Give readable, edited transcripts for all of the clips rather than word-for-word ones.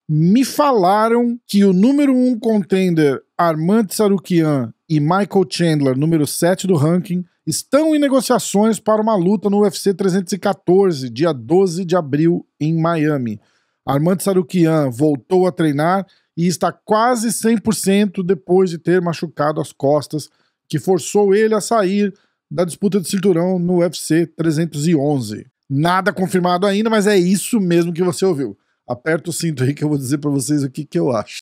Me falaram que o número 1 contender Arman Tsarukyan e Michael Chandler, número 7 do ranking, estão em negociações para uma luta no UFC 314, dia 12 de abril, em Miami. Arman Tsarukyan voltou a treinar e está quase 100% depois de ter machucado as costas, que forçou ele a sair da disputa de cinturão no UFC 311. Nada confirmado ainda, mas é isso mesmo que você ouviu. Aperta o cinto aí que eu vou dizer pra vocês o que eu acho.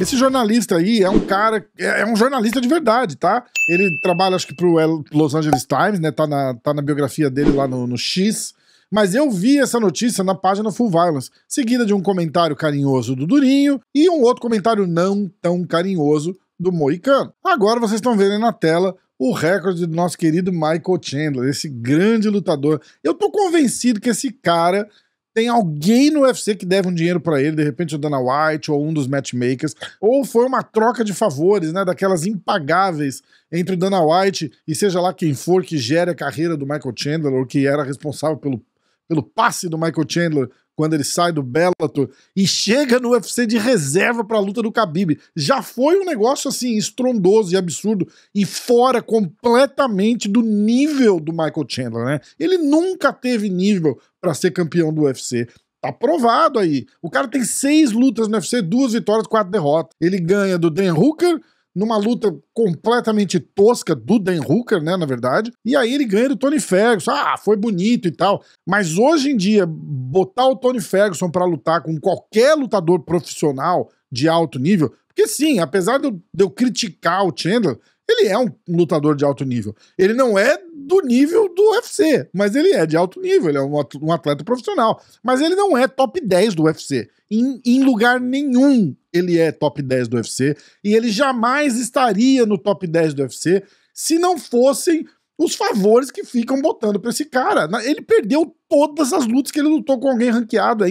Esse jornalista aí é um cara, é um jornalista de verdade, tá? Ele trabalha, acho que pro Los Angeles Times, né? Tá na biografia dele lá no X. Mas eu vi essa notícia na página Full Violence, seguida de um comentário carinhoso do Durinho e um outro comentário não tão carinhoso do Moicano. Agora vocês estão vendo aí na tela o recorde do nosso querido Michael Chandler, esse grande lutador. Eu tô convencido que esse cara tem alguém no UFC que deve um dinheiro pra ele, de repente o Dana White ou um dos matchmakers, ou foi uma troca de favores, né, daquelas impagáveis entre o Dana White e seja lá quem for que gere a carreira do Michael Chandler, ou que era responsável pelo passe do Michael Chandler quando ele sai do Bellator e chega no UFC de reserva para a luta do Khabib. Já foi um negócio assim estrondoso e absurdo e fora completamente do nível do Michael Chandler, né? Ele nunca teve nível para ser campeão do UFC. Tá provado aí. O cara tem 6 lutas no UFC, 2 vitórias, 4 derrotas. Ele ganha do Dan Hooker numa luta completamente tosca do Dan Hooker, né, na verdade, e aí ele ganha do Tony Ferguson. Foi bonito e tal, mas hoje em dia, botar o Tony Ferguson pra lutar com qualquer lutador profissional de alto nível, porque sim, apesar de eu criticar o Chandler, ele é um lutador de alto nível. Ele não é do nível do UFC, mas ele é de alto nível, ele é um atleta profissional. Mas ele não é top 10 do UFC. Em lugar nenhum ele é top 10 do UFC. E ele jamais estaria no top 10 do UFC se não fossem os favores que ficam botando pra esse cara. Ele perdeu todas as lutas que ele lutou com alguém ranqueado. É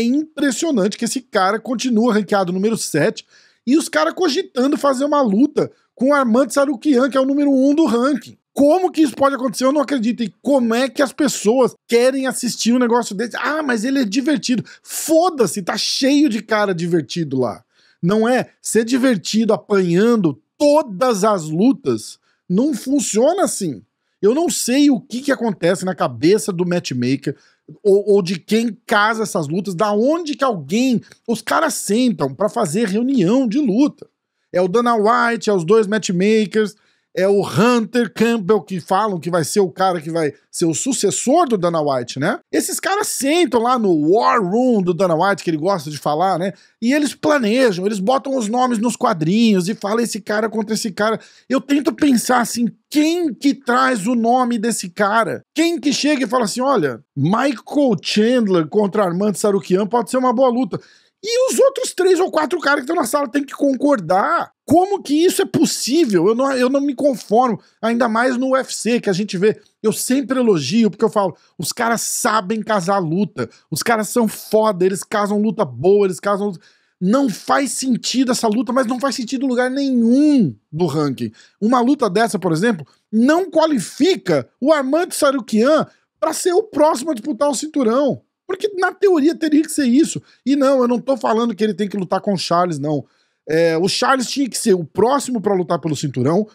impressionante que esse cara continua ranqueado número 7. E os caras cogitando fazer uma luta com o Arman Tsarukyan, que é o número 1 do ranking. Como que isso pode acontecer? Eu não acredito. E como é que as pessoas querem assistir um negócio desse? Mas ele é divertido. Foda-se, tá cheio de cara divertido lá. Não é ser divertido apanhando todas as lutas. Não funciona assim. Eu não sei o que acontece na cabeça do matchmaker ou de quem casa essas lutas, da onde que os caras sentam pra fazer reunião de luta. É o Dana White, é os 2 matchmakers, é o Hunter Campbell, que falam que vai ser o cara que vai ser o sucessor do Dana White, né? Esses caras sentam lá no War Room do Dana White, que ele gosta de falar, né? E eles planejam, eles botam os nomes nos quadrinhos e falam esse cara contra esse cara. Eu tento pensar assim, quem que traz o nome desse cara? Quem que chega e fala assim, olha, Michael Chandler contra Arman Tsarukyan pode ser uma boa luta. E os outros 3 ou 4 caras que estão na sala têm que concordar. Como que isso é possível? Eu não me conformo. Ainda mais no UFC, que a gente vê. Eu sempre elogio, porque eu falo, os caras sabem casar luta. Os caras são foda, eles casam luta boa, eles casam... Não faz sentido essa luta, mas não faz sentido em lugar nenhum do ranking. Uma luta dessa, por exemplo, não qualifica o Arman Tsarukyan para ser o próximo a disputar o cinturão. Porque na teoria teria que ser isso. E não, eu não tô falando que ele tem que lutar com o Charles, não. O Charles tinha que ser o próximo pra lutar pelo cinturão.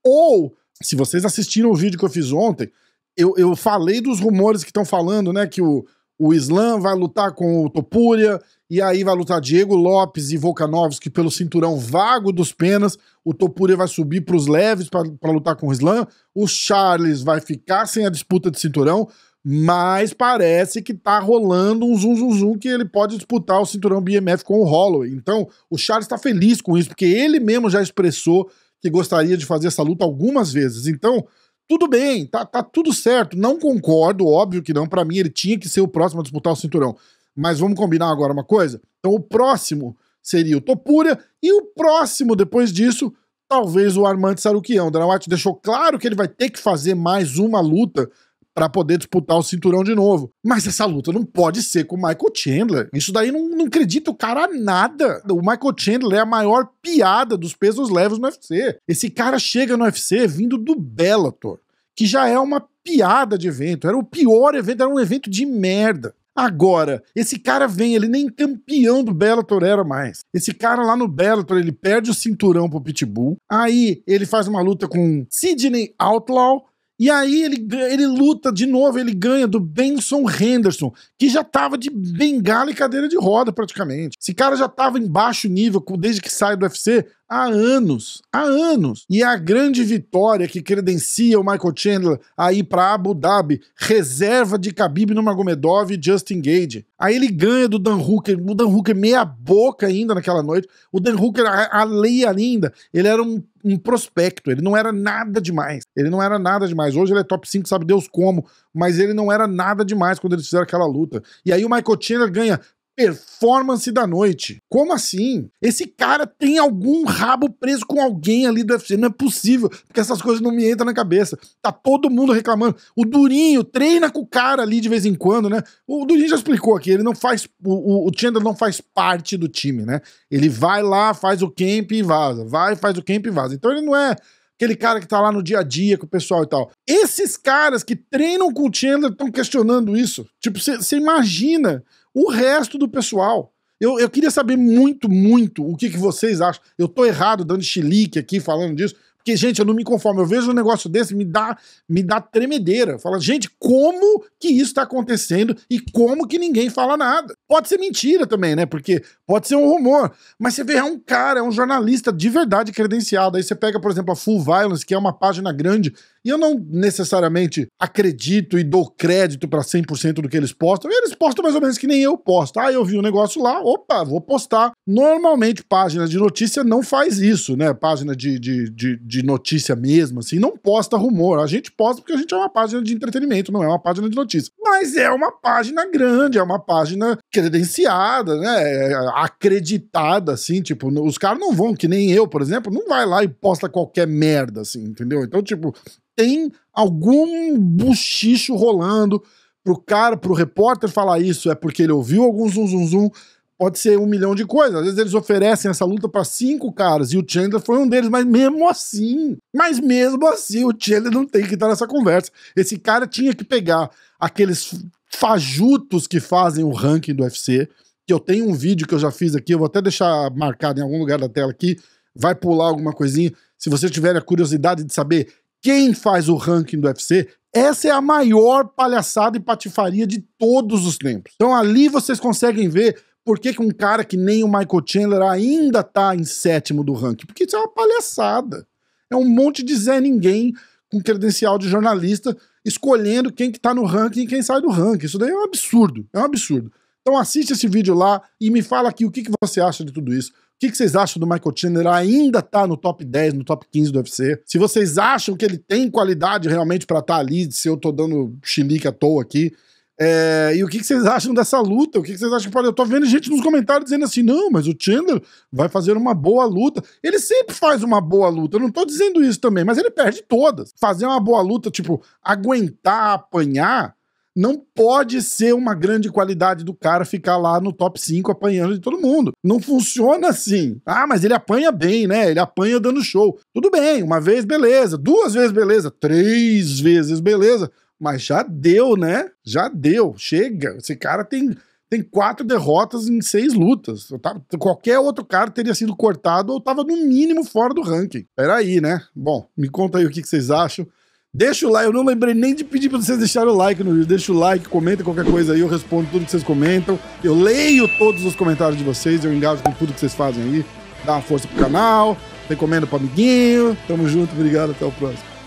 Ou, se vocês assistiram o vídeo que eu fiz ontem, eu falei dos rumores que estão falando, né? Que o Islam vai lutar com o Topuria, e aí vai lutar Diego Lopes e Volkanovski pelo cinturão vago dos penas. O Topuria vai subir pros leves pra lutar com o Islam. O Charles vai ficar sem a disputa de cinturão. Mas parece que tá rolando um zum que ele pode disputar o cinturão BMF com o Holloway. Então, o Charles tá feliz com isso, porque ele mesmo já expressou que gostaria de fazer essa luta algumas vezes. Então, tudo bem, tá tudo certo. Não concordo, óbvio que não. Pra mim, ele tinha que ser o próximo a disputar o cinturão. Mas vamos combinar agora uma coisa? Então, o próximo seria o Topuria, e o próximo, depois disso, talvez o Arman Tsarukyan. O Dana White deixou claro que ele vai ter que fazer mais uma luta pra poder disputar o cinturão de novo. Mas essa luta não pode ser com o Michael Chandler. Isso daí não acredita o cara nada. O Michael Chandler é a maior piada dos pesos leves no UFC. Esse cara chega no UFC vindo do Bellator, que já é uma piada de evento. Era o pior evento, era um evento de merda. Agora, esse cara vem, ele nem campeão do Bellator era mais. Esse cara lá no Bellator, ele perde o cinturão pro Pitbull, aí ele faz uma luta com Sidney Outlaw, e aí ele luta de novo, ele ganha do Benson Henderson, que já tava de bengala e cadeira de roda praticamente. Esse cara já tava em baixo nível desde que sai do UFC há anos. E a grande vitória que credencia o Michael Chandler a ir pra Abu Dhabi, reserva de Khabib Nurmagomedov e Justin Gage. Aí ele ganha do Dan Hooker, o Dan Hooker meia boca ainda naquela noite. O Dan Hooker, a lei ainda, ele era um prospecto, ele não era nada demais. Hoje ele é top 5, sabe Deus como, mas ele não era nada demais quando eles fizeram aquela luta. E aí o Michael Chandler ganha performance da noite. Como assim? Esse cara tem algum rabo preso com alguém ali do UFC. Não é possível, porque essas coisas não me entram na cabeça. Tá todo mundo reclamando. O Durinho treina com o cara ali de vez em quando, né? O Durinho já explicou aqui, ele não faz... O Chandler não faz parte do time, né? Ele vai lá, faz o camp e vaza. Faz o camp e vaza. Então ele não é aquele cara que tá lá no dia a dia com o pessoal e tal. Esses caras que treinam com o Chandler estão questionando isso. Tipo, você imagina o resto do pessoal. Eu queria saber muito o que vocês acham. Eu tô errado dando chilique aqui falando disso, porque, gente, eu não me conformo. Eu vejo um negócio desse, me dá tremedeira. Fala, gente, como que isso tá acontecendo e como que ninguém fala nada? Pode ser mentira também, né? Porque pode ser um rumor. Mas você vê, é um cara, é um jornalista de verdade credenciado. Aí você pega, por exemplo, a Full Violence, que é uma página grande, e eu não necessariamente acredito e dou crédito pra 100% do que eles postam. Eles postam mais ou menos que nem eu posto. Ah, eu vi um negócio lá, opa, vou postar. Normalmente, página de notícia não faz isso, né? Página de notícia mesmo, assim, não posta rumor. A gente posta porque a gente é uma página de entretenimento, não é uma página de notícia. Mas é uma página grande, é uma página credenciada, né? Acreditada, assim, tipo, os caras não vão, que nem eu, por exemplo, não vai lá e posta qualquer merda, assim, entendeu? Então, tipo, tem algum buchicho rolando pro repórter falar isso, é porque ele ouviu algum zum, pode ser 1 milhão de coisas. Às vezes eles oferecem essa luta pra 5 caras, e o Chandler foi um deles, mas mesmo assim, o Chandler não tem que estar nessa conversa. Esse cara tinha que pegar aqueles fajutos que fazem o ranking do UFC, que eu tenho um vídeo que eu já fiz aqui, eu vou até deixar marcado em algum lugar da tela aqui, vai pular alguma coisinha, se você tiver a curiosidade de saber quem faz o ranking do UFC, essa é a maior palhaçada e patifaria de todos os tempos. Então ali vocês conseguem ver por que um cara que nem o Michael Chandler ainda tá em 7º do ranking. Porque isso é uma palhaçada. É um monte de Zé Ninguém com credencial de jornalista escolhendo quem que tá no ranking e quem sai do ranking. Isso daí é um absurdo. É um absurdo. Então assiste esse vídeo lá e me fala aqui o que você acha de tudo isso. O que vocês acham do Michael Chandler ainda tá no top 10, no top 15 do UFC? Se vocês acham que ele tem qualidade realmente pra estar ali, se eu tô dando chilique à toa aqui. E o que vocês acham dessa luta? O que vocês acham que pode... Eu tô vendo gente nos comentários dizendo assim, não, mas o Chandler vai fazer uma boa luta. Ele sempre faz uma boa luta, eu não tô dizendo isso também, mas ele perde todas. Fazer uma boa luta, tipo, aguentar, apanhar, não pode ser uma grande qualidade do cara ficar lá no top 5 apanhando de todo mundo. Não funciona assim. Ah, mas ele apanha bem, né? Ele apanha dando show. Tudo bem, uma vez beleza, 2 vezes beleza, 3 vezes beleza. Mas já deu, né? Já deu. Chega. Esse cara tem 4 derrotas em 6 lutas. Qualquer outro cara teria sido cortado ou tava no mínimo fora do ranking. Peraí, né? Bom, me conta aí o que vocês acham. Deixa o like. Eu não lembrei nem de pedir pra vocês deixarem o like no vídeo. Deixa o like, comenta qualquer coisa aí. Eu respondo tudo que vocês comentam. Eu leio todos os comentários de vocês. Eu engajo com tudo que vocês fazem aí. Dá uma força pro canal. Recomendo pro amiguinho. Tamo junto. Obrigado. Até o próximo.